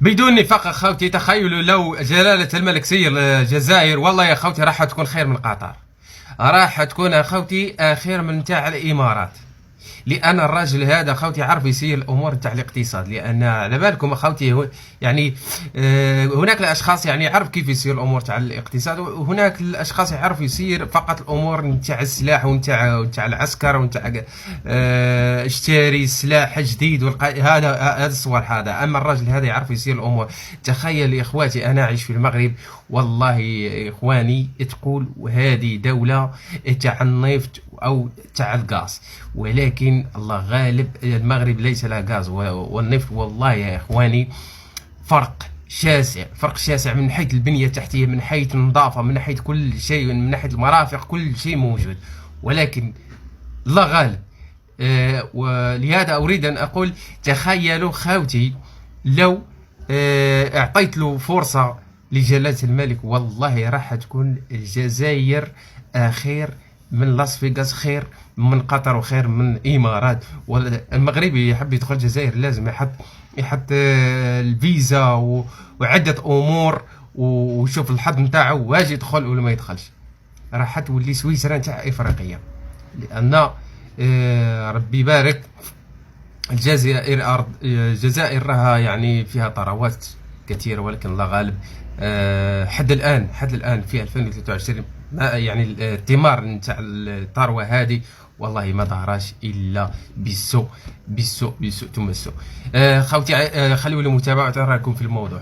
بدون نفاق اخوتي، تخيلوا لو جلالة الملك سير الجزائر، والله يا اخوتي راح تكون خير من قطر، راح تكون اخوتي خير من تاع الامارات. لان الراجل هذا اخوتي عرف يسير الامور تاع الاقتصاد. لان على بالكم اخوتي يعني هناك الاشخاص يعني يعرف كيف يسير الامور تاع الاقتصاد، وهناك الاشخاص يعرف يسير فقط الامور تاع السلاح ونتاع العسكر ونتاع اشتري سلاح جديد هذا الصور هذا. اما الراجل هذا يعرف يسير الامور. تخيل يا اخواتي، انا اعيش في المغرب، والله يا اخواني تقول هذه دوله تاع النفط او تاع الغاز، ولكن الله غالب المغرب ليس لها غاز والنفط. والله يا اخواني فرق شاسع، فرق شاسع من حيث البنيه التحتيه، من حيث النظافه، من حيث كل شيء، من ناحيه المرافق، كل شيء موجود، ولكن الله غالب. ولهذا اريد ان اقول تخيلوا خاوتي لو اعطيت له فرصه لجلاله الملك، والله راح تكون الجزائر خير من لاس فيغاس، خير من قطر، وخير من الامارات. والمغربي يحب يدخل الجزائر لازم يحط الفيزا وعده امور، وشوف الحظ نتاعو واش يدخل ولا ما يدخلش. راح تولي سويسرا نتاع افريقيا. لان ربي يبارك الجزائر، ارض الجزائر راها يعني فيها ثروات كثيره، ولكن الله غالب. حد الان في 2023 يعني الثمار نتاع الثروه هذه والله ما ظهراش الا بالسوء ثم السوء. خوتي خليوا لي متابعه رايكم في الموضوع.